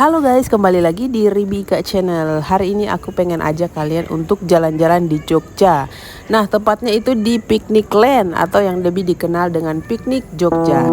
Halo guys, kembali lagi di Ribika Channel. Hari ini aku pengen ajak kalian untuk jalan-jalan di Jogja. Nah, tepatnya itu di Picnic Land atau yang lebih dikenal dengan Piknik Jogja.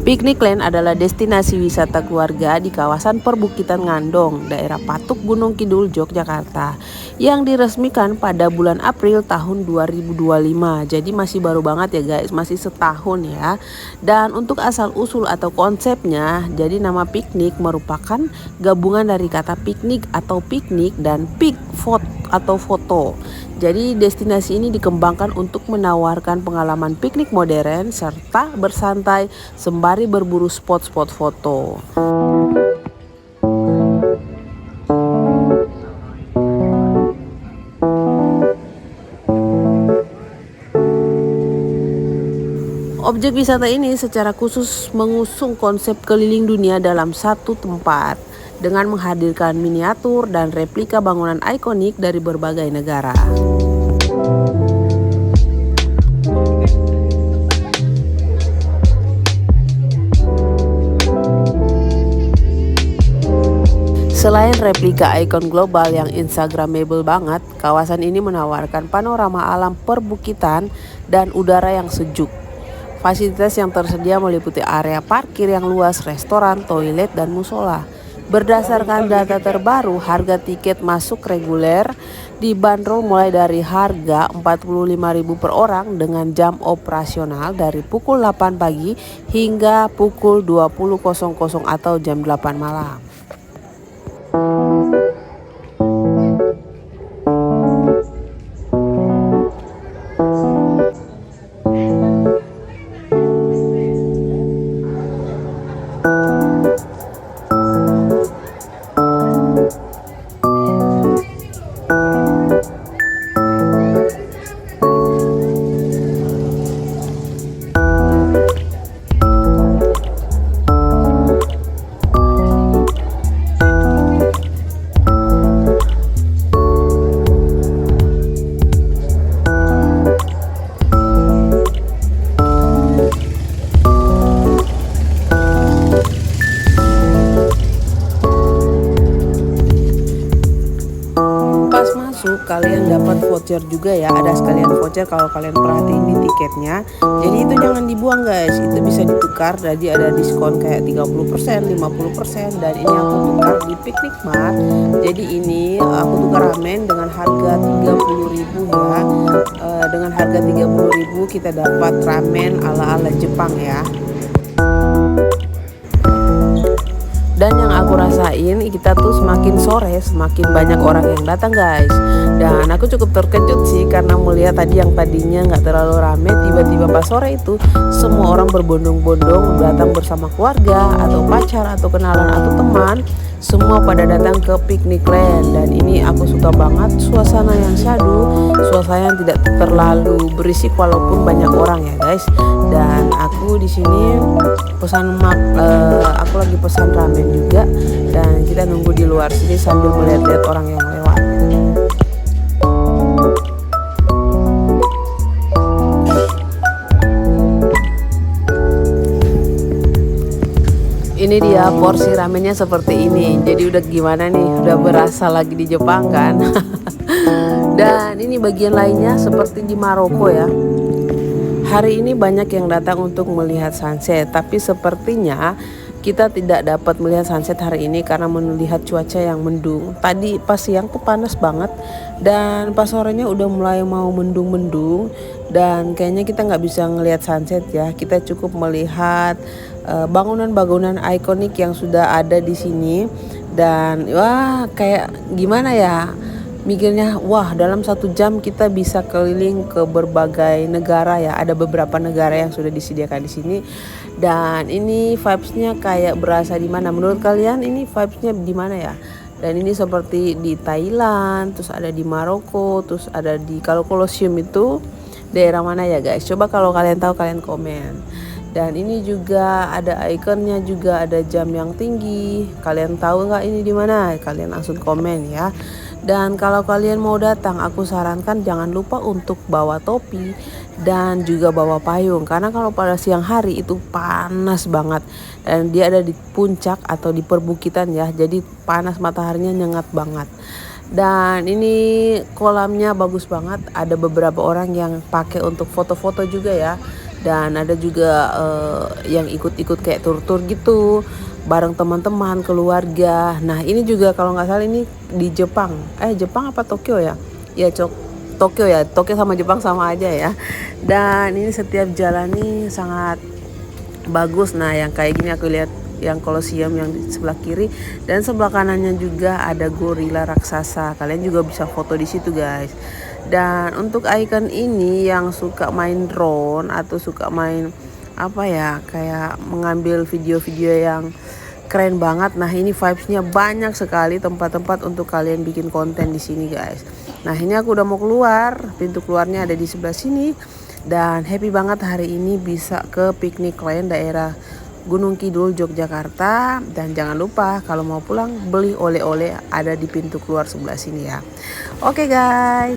Picnic Land adalah destinasi wisata keluarga di kawasan perbukitan Ngandong, daerah Patuk Gunung Kidul, Yogyakarta, yang diresmikan pada bulan April tahun 2025. Jadi masih baru banget ya guys, masih setahun ya. Dan untuk asal usul atau konsepnya, jadi nama piknik merupakan gabungan dari kata piknik atau piknik dan pic atau foto. Jadi destinasi ini dikembangkan untuk menawarkan pengalaman piknik modern serta bersantai sembari berburu spot-spot foto. Objek wisata ini secara khusus mengusung konsep keliling dunia dalam satu tempat dengan menghadirkan miniatur dan replika bangunan ikonik dari berbagai negara. Selain replika ikon global yang instagramable banget, kawasan ini menawarkan panorama alam perbukitan dan udara yang sejuk. Fasilitas yang tersedia meliputi area parkir yang luas, restoran, toilet, dan musola. Berdasarkan data terbaru, harga tiket masuk reguler dibanderol mulai dari harga 45.000 per orang dengan jam operasional dari pukul 8 pagi hingga pukul 20.00 atau jam 8 malam. Kalian dapat voucher juga ya, ada sekalian voucher kalau kalian perhatiin di tiketnya. Jadi itu jangan dibuang guys, itu bisa ditukar, jadi ada diskon kayak 30%, 50%, dan ini aku tukar di Picnic Mart. Jadi ini aku tukar ramen dengan harga 30.000 ya. Dengan harga 30.000 kita dapat ramen ala-ala Jepang ya. Dan yang aku rasain, kita tuh semakin sore semakin banyak orang yang datang guys. Dan aku cukup terkejut sih karena melihat tadi yang tadinya nggak terlalu rame, tiba-tiba pas sore itu semua orang berbondong-bondong datang bersama keluarga atau pacar atau kenalan atau teman. Semua pada datang ke Picnic Land, dan ini aku suka banget suasana yang syahdu, suasana yang tidak terlalu berisik walaupun banyak orang ya guys. Dan aku di sini aku lagi pesan ramen juga, dan kita nunggu di luar sini sambil melihat-lihat orang yang lewat. Ini dia porsi ramennya seperti ini. Jadi udah gimana nih, udah berasa lagi di Jepang kan. Dan ini bagian lainnya seperti di Maroko ya. Hari ini banyak yang datang untuk melihat sunset, tapi sepertinya kita tidak dapat melihat sunset hari ini karena melihat cuaca yang mendung. Tadi pas siang tuh panas banget, dan pas sorenya udah mulai mau mendung-mendung, dan kayaknya kita nggak bisa ngelihat sunset ya. Kita cukup melihat bangunan-bangunan ikonik yang sudah ada di sini. Dan wah, kayak gimana ya, mikirnya wah dalam 1 jam kita bisa keliling ke berbagai negara ya. Ada beberapa negara yang sudah disediakan di sini, Dan ini vibes-nya kayak berasa di mana? Menurut kalian ini vibes-nya di mana ya? Dan ini seperti di Thailand, terus ada di Maroko, terus ada di kalau Colosseum itu daerah mana ya guys? Coba kalau kalian tahu kalian komen. Dan ini juga ada ikonnya, juga ada jam yang tinggi. Kalian tahu nggak ini di mana? Kalian langsung komen ya. Dan kalau kalian mau datang, aku sarankan jangan lupa untuk bawa topi dan juga bawa payung. Karena kalau pada siang hari itu panas banget. Dan dia ada di puncak atau di perbukitan ya. Jadi panas, mataharinya nyengat banget. Dan ini kolamnya bagus banget. Ada beberapa orang yang pakai untuk foto-foto juga ya. Dan ada juga yang ikut-ikut kayak tur-tur gitu bareng teman-teman, keluarga. Nah ini juga kalau nggak salah ini di Jepang. Jepang apa Tokyo ya? Ya Tokyo ya. Tokyo sama Jepang sama aja ya. Dan ini setiap jalan nih sangat bagus. Nah yang kayak gini aku lihat yang Colosseum yang di sebelah kiri dan sebelah kanannya juga ada gorila raksasa. Kalian juga bisa foto di situ guys. Dan untuk icon ini yang suka main drone atau suka main apa ya kayak mengambil video-video yang keren banget. Nah ini vibesnya banyak sekali tempat-tempat untuk kalian bikin konten di sini guys. Nah ini aku udah mau keluar, pintu keluarnya ada di sebelah sini. Dan happy banget hari ini bisa ke piknik lain daerah Gunung Kidul Yogyakarta. Dan jangan lupa kalau mau pulang beli oleh-oleh ada di pintu keluar sebelah sini ya. Oke guys.